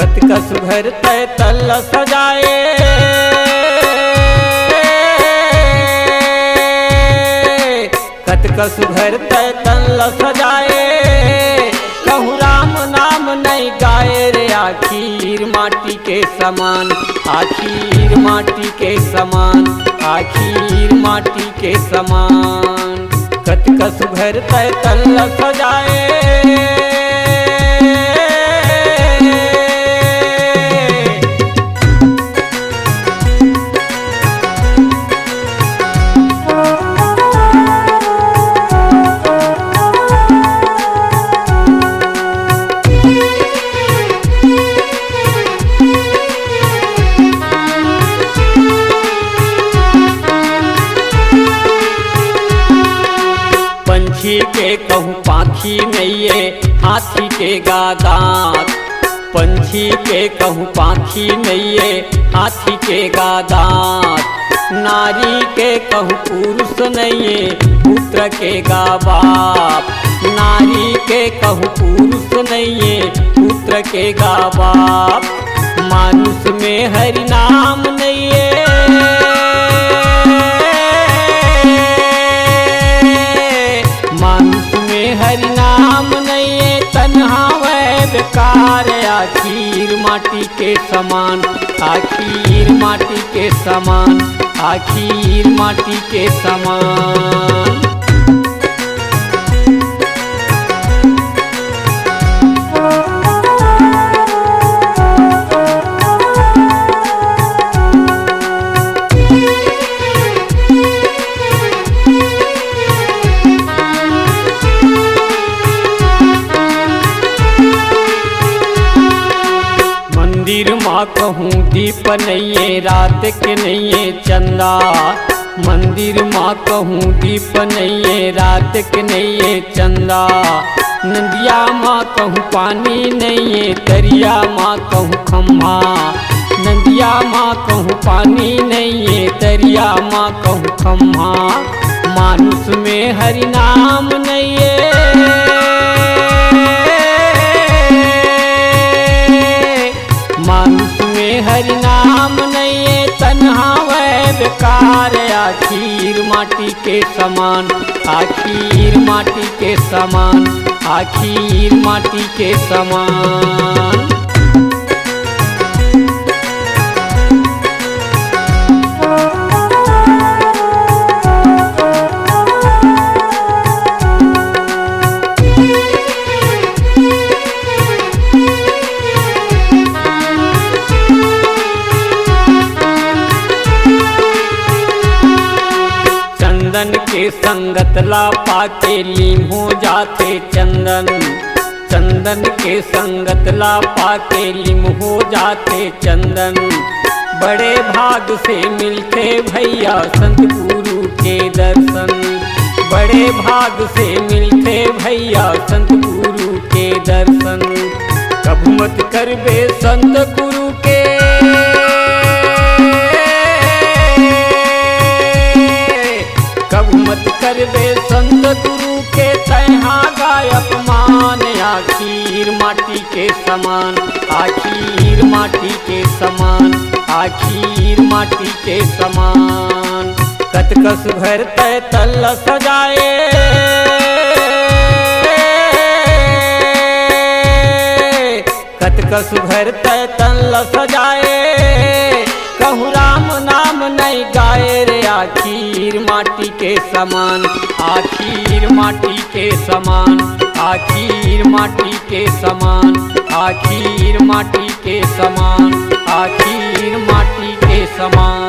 कत कस घर तय तल सजाए, कत कस घर तय तल सजाए, कहूँ राम नाम नहीं गाए रे आखिर माटी के समान, आखिर माटी के समान, आखिर माटी के समान। कत कस घर तय तल सजाए, पंछी के कहूँ पाखी नैये हाथी के गादात, पंछी के कहूँ पाखी नैये हाथी के गादात, नारी के कहूँ पुरुष नैये पुत्र के गा बाप, नारी के कहूँ पुरुष नैये पुत्र के गा बाप, मानुष में हरि नाम नैये, मानुष में हरि नाम नहीं तन्हा वह बेकार, आखिर माटी के समान, आखिर माटी के समान, आखिर माटी के समान। मंदिर माँ कहूँ दीप नैये रात के नैये चंदा, मंदिर माँ कहूँ दीप नैये रात के नैये चंदा, नदिया माँ कहूँ पानी नैये दरिया माँ कहूँ खम्हा, नदिया माँ कहूँ पानी नैये दरिया माँ कहूँ खम्हा, मानुष में हरि नाम नैये, मानुष में हरि नाम नहीं तन्हा वह बेकार, आखिर माटी के समान, आखिर माटी के समान, आखिर माटी के समान। चंदन के संगत ला पाके लीन हो जाते चंदन, चंदन के संगत ला पाके लीन हो जाते चंदन, बड़े भाग से मिलते भैया संत गुरु के दर्शन, बड़े भाग से मिलते भैया संत गुरु के दर्शन, कब मत करबे संत गुरु के, कब मत करबे संत गुरु के तैहा गाय अपमान, आखिर माटी के समान, आखिर माटी के समान, आखिर माटी के समान। कत कस घर तय तल सजाए, कत कस घर तय तल सजाए, कहूँ राम नाम नहीं गाए रे आखिर माटी के समान, आखिर माटी के समान, आखिर माटी के समान, आखिर माटी के समान, आखिर माटी के समान।